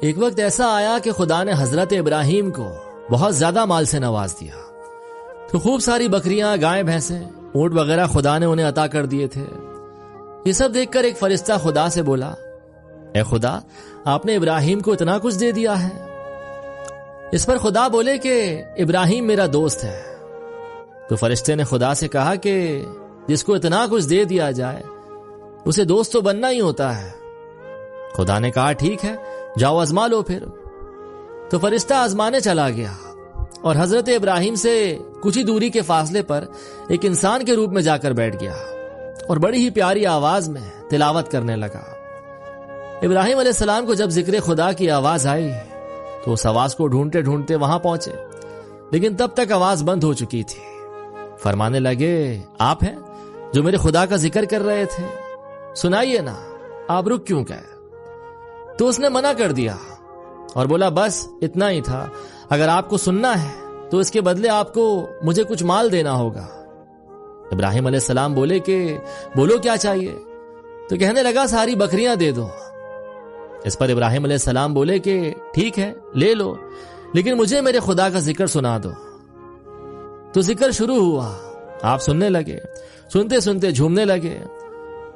ایک وقت ایسا آیا کہ خدا نے حضرت ابراہیم کو بہت زیادہ مال سے نواز دیا، تو خوب ساری بکریاں، گائے، بھینسیں، اونٹ وغیرہ خدا نے انہیں عطا کر دیے تھے۔ یہ سب دیکھ کر ایک فرشتہ خدا سے بولا، اے خدا، آپ نے ابراہیم کو اتنا کچھ دے دیا ہے؟ اس پر خدا بولے کہ ابراہیم میرا دوست ہے۔ تو فرشتے نے خدا سے کہا کہ جس کو اتنا کچھ دے دیا جائے اسے دوست تو بننا ہی ہوتا ہے۔ خدا نے کہا ٹھیک ہے، جاؤ آزما لو پھر۔ تو فرشتہ آزمانے چلا گیا اور حضرت ابراہیم سے کچھ ہی دوری کے فاصلے پر ایک انسان کے روپ میں جا کر بیٹھ گیا اور بڑی ہی پیاری آواز میں تلاوت کرنے لگا۔ ابراہیم علیہ السلام کو جب ذکر خدا کی آواز آئی تو اس آواز کو ڈھونڈتے ڈھونڈتے وہاں پہنچے، لیکن تب تک آواز بند ہو چکی تھی۔ فرمانے لگے، آپ ہیں جو میرے خدا کا ذکر کر رہے تھے؟ سنائیے نا، آپ رک کیوں گئے؟ تو اس نے منع کر دیا اور بولا بس اتنا ہی تھا، اگر آپ کو سننا ہے تو اس کے بدلے آپ کو مجھے کچھ مال دینا ہوگا۔ ابراہیم علیہ السلام بولے کہ بولو کیا چاہیے؟ تو کہنے لگا ساری بکریاں دے دو۔ اس پر ابراہیم علیہ السلام بولے کہ ٹھیک ہے لے لو، لیکن مجھے میرے خدا کا ذکر سنا دو۔ تو ذکر شروع ہوا، آپ سننے لگے، سنتے سنتے جھومنے لگے۔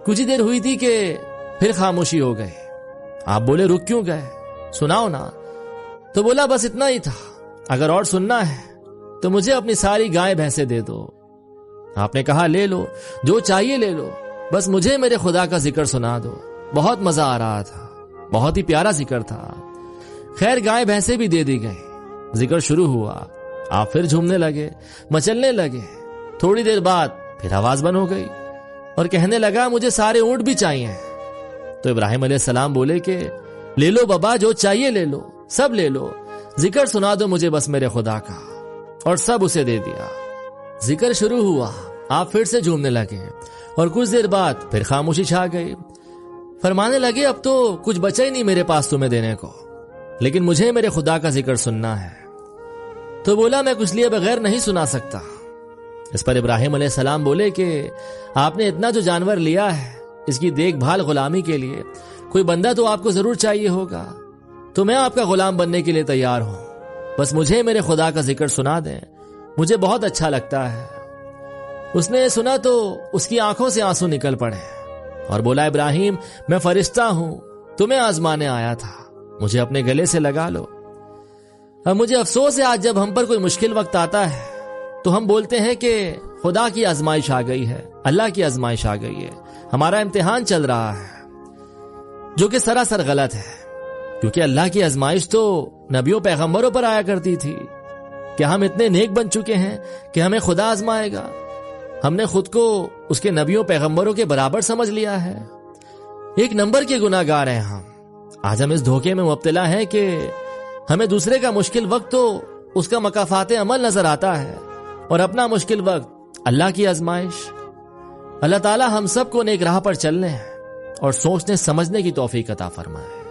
کچھ ہی دیر ہوئی تھی کہ پھر خاموشی ہو گئی۔ آپ بولے رک کیوں گئے؟ سناؤ نا۔ تو بولا بس اتنا ہی تھا، اگر اور سننا ہے تو مجھے اپنی ساری گائے بھینسیں دے دو۔ آپ نے کہا لے لو، جو چاہیے لے لو، بس مجھے میرے خدا کا ذکر سنا دو۔ بہت مزہ آ رہا تھا، بہت ہی پیارا ذکر تھا۔ خیر گائے بھینسیں بھی دے دی گئی، ذکر شروع ہوا، آپ پھر جھومنے لگے، مچلنے لگے۔ تھوڑی دیر بعد پھر آواز بند ہو گئی اور کہنے لگا مجھے سارے اونٹ بھی چاہیے۔ تو ابراہیم علیہ السلام بولے کہ لے لو بابا، جو چاہیے لے لو، سب لے لو، ذکر سنا دو مجھے بس میرے خدا کا۔ اور سب اسے دے دیا۔ ذکر شروع ہوا، آپ پھر سے جھومنے لگے اور کچھ دیر بعد پھر خاموشی چھا گئی۔ فرمانے لگے اب تو کچھ بچا ہی نہیں میرے پاس تمہیں دینے کو، لیکن مجھے میرے خدا کا ذکر سننا ہے۔ تو بولا میں کچھ لیے بغیر نہیں سنا سکتا۔ اس پر ابراہیم علیہ السلام بولے کہ آپ نے اتنا جو جانور لیا ہے اس کی دیکھ بھال غلامی کے لیے کوئی بندہ تو آپ کو ضرور چاہیے ہوگا، تو میں آپ کا غلام بننے کے لیے تیار ہوں، بس مجھے میرے خدا کا ذکر سنا دیں، مجھے بہت اچھا لگتا ہے۔ اس نے سنا تو اس کی آنکھوں سے آنسو نکل پڑے اور بولا ابراہیم میں فرشتہ ہوں، تمہیں آزمانے آیا تھا، مجھے اپنے گلے سے لگا لو۔ اب مجھے افسوس ہے آج جب ہم پر کوئی مشکل وقت آتا ہے تو ہم بولتے ہیں کہ خدا کی آزمائش آ گئی ہے، اللہ کی آزمائش آ گئی ہے، ہمارا امتحان چل رہا ہے، جو کہ سراسر غلط ہے، کیونکہ اللہ کی آزمائش تو نبیوں پیغمبروں پر آیا کرتی تھی۔ کیا ہم اتنے نیک بن چکے ہیں کہ ہمیں خدا آزمائے گا؟ ہم نے خود کو اس کے نبیوں پیغمبروں کے برابر سمجھ لیا ہے۔ ایک نمبر کے گناہ گار ہیں ہم۔ آج ہم اس دھوکے میں مبتلا ہیں کہ ہمیں دوسرے کا مشکل وقت تو اس کا مکافات عمل نظر آتا ہے اور اپنا مشکل وقت اللہ کی آزمائش۔ اللہ تعالی ہم سب کو نیک راہ پر چلنے اور سوچنے سمجھنے کی توفیق عطا فرمائے۔